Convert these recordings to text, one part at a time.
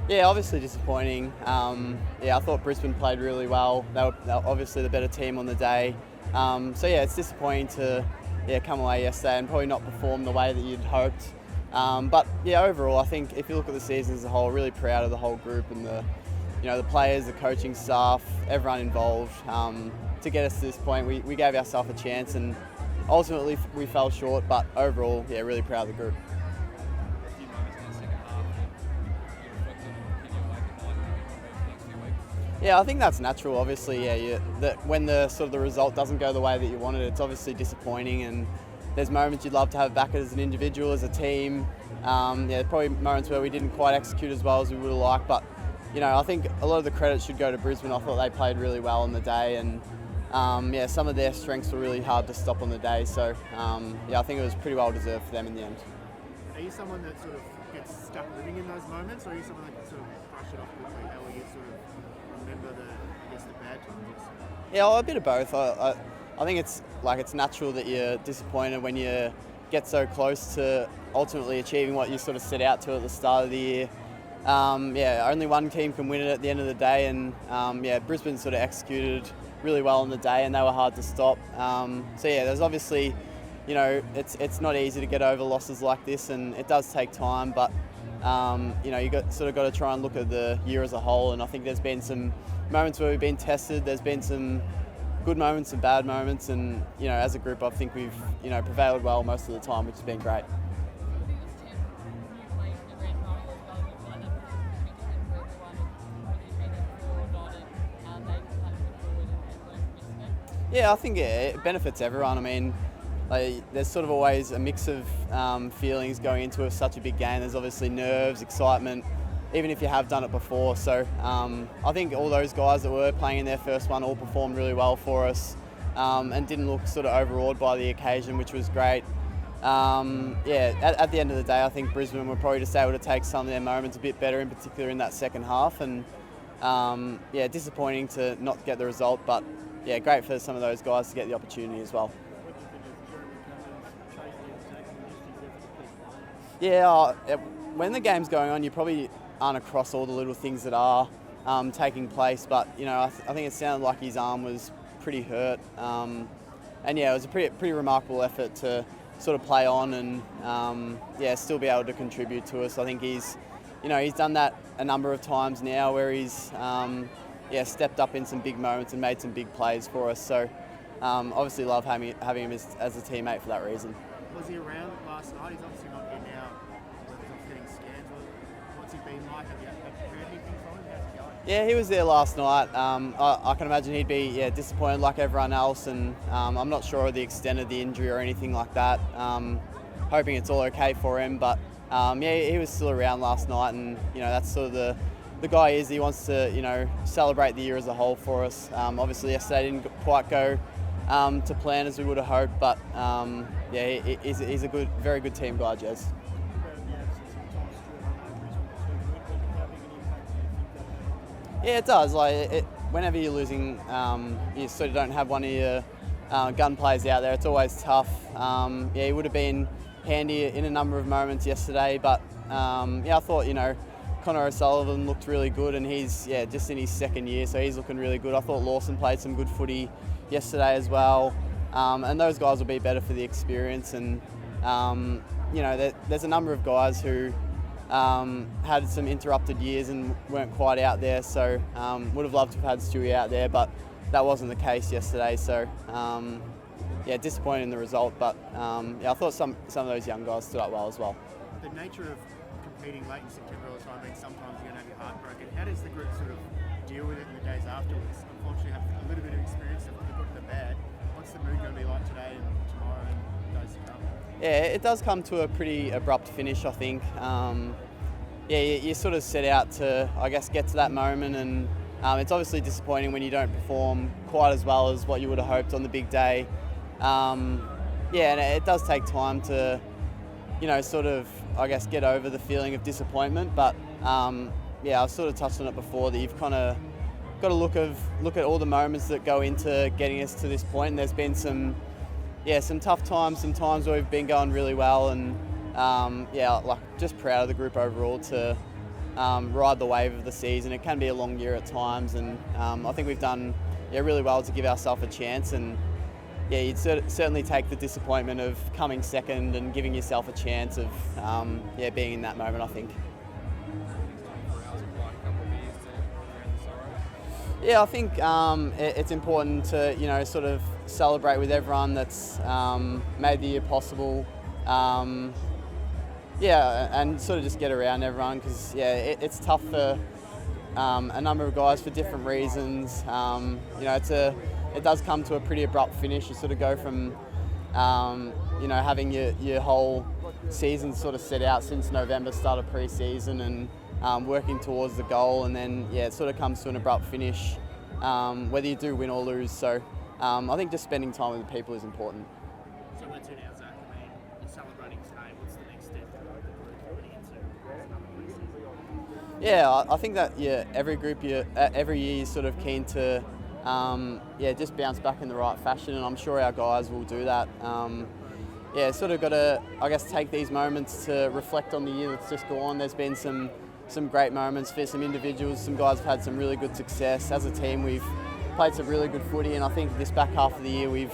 Yeah, obviously disappointing. I thought Brisbane played really well. They were obviously the better team on the day. It's disappointing to come away yesterday and probably not perform the way that you'd hoped. Overall, I think if you look at the season as a whole, really proud of the whole group and the players, the coaching staff, everyone involved. To get us to this point, we gave ourselves a chance and ultimately we fell short. But overall, really proud of the group. Yeah, I think that's natural. Obviously, when the result doesn't go the way that you wanted, it's obviously disappointing. And there's moments you'd love to have back as an individual, as a team. Probably moments where we didn't quite execute as well as we would have liked. But I think a lot of the credit should go to Brisbane. I thought they played really well on the day, and some of their strengths were really hard to stop on the day. So I think it was pretty well deserved for them in the end. Are you someone that sort of gets stuck living in those moments, or are you someone that can sort of brush it off quickly? How will you sort of remember the bad times? Yeah, a bit of both. I think it's natural that you're disappointed when you get so close to ultimately achieving what you sort of set out to at the start of the year. Only one team can win it at the end of the day, and Brisbane sort of executed really well on the day, and they were hard to stop. There's obviously, it's not easy to get over losses like this, and it does take time. But you got to try and look at the year as a whole. And I think there's been some moments where we've been tested. There's been some good moments and bad moments, and as a group, I think we've prevailed well most of the time, which has been great. Yeah, I think it benefits everyone. I mean, there's sort of always a mix of feelings going into such a big game. There's obviously nerves, excitement, even if you have done it before. So I think all those guys that were playing in their first one all performed really well for us, and didn't look sort of overawed by the occasion, which was great. At the end of the day, I think Brisbane were probably just able to take some of their moments a bit better, in particular in that second half. And disappointing to not get the result, but great for some of those guys to get the opportunity as well. When the game's going on, you probably aren't across all the little things that are taking place, but I think it sounded like his arm was pretty hurt, it was a pretty remarkable effort to sort of play on and still be able to contribute to us. I think he's done that a number of times now, where he's stepped up in some big moments and made some big plays for us. So obviously love having him as a teammate for that reason. Was he around last night? He's obviously not here now. He's getting scans. What's he been like? Have you heard anything from him? How's he going? Yeah, he was there last night. I can imagine he'd be disappointed like everyone else, and I'm not sure of the extent of the injury or anything like that. Hoping it's all okay for him, but he was still around last night, and that's sort of the guy he wants to celebrate the year as a whole for us. Obviously yesterday didn't quite go to plan as we would have hoped, but he's a very good team guy, Jez. Yeah, it does. Whenever you're losing, you sort of don't have one of your gun players out there. It's always tough. He would have been handy in a number of moments yesterday, but I thought Connor O'Sullivan looked really good, and he's just in his second year, so he's looking really good. I thought Lawson played some good footy yesterday as well, and those guys will be better for the experience. And there's a number of guys who had some interrupted years and weren't quite out there, so would have loved to have had Stewie out there, but that wasn't the case yesterday. So disappointed in the result, but I thought some of those young guys stood up well as well. The nature of competing late in September all the time means sometimes you're going to have your heart broken. How does the group sort of deal with it in the days afterwards? Unfortunately, have a little bit of experience of the good and the bad. What's the mood going to be like today and tomorrow and days to come? Yeah, it does come to a pretty abrupt finish, I think. You sort of set out to, I guess, get to that moment, and it's obviously disappointing when you don't perform quite as well as what you would have hoped on the big day. And it does take time to, sort of, I guess, get over the feeling of disappointment. But I've sort of touched on it before, that you've kind of got to look at all the moments that go into getting us to this point. And there's been some tough times, some times where we've been going really well, and just proud of the group overall to ride the wave of the season. It can be a long year at times, and I think we've done really well to give ourselves a chance. And you'd certainly take the disappointment of coming second and giving yourself a chance of being in that moment, I think. Yeah, I think it's important to sort of celebrate with everyone that's made the year possible. And sort of just get around everyone, because it's tough for a number of guys for different reasons. It does come to a pretty abrupt finish. You sort of go from having your whole season sort of set out since November, start of pre-season, and working towards the goal, and then it sort of comes to an abrupt finish, whether you do win or lose. So I think just spending time with the people is important. So we're 2 now, Zach. I mean, you're celebrating today. What's the next step for the group coming into another pre-season? Yeah, I think that every group every year is sort of keen to just bounce back in the right fashion, and I'm sure our guys will do that. Sort of got to, I guess, take these moments to reflect on the year that's just gone. There's been some great moments for some individuals. Some guys have had some really good success. As a team, we've played some really good footy, and I think this back half of the year we've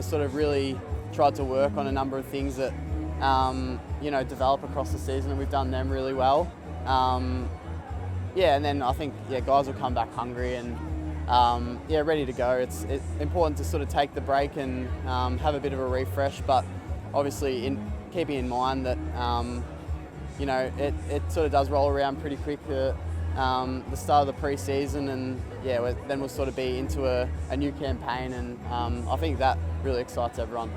sort of really tried to work on a number of things that develop across the season, and we've done them really well. And then I think guys will come back hungry and ready to go. It's important to sort of take the break and have a bit of a refresh, but obviously keeping in mind that it sort of does roll around pretty quick at the start of the pre-season, and then we'll sort of be into a new campaign, and I think that really excites everyone.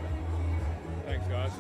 Thanks, guys.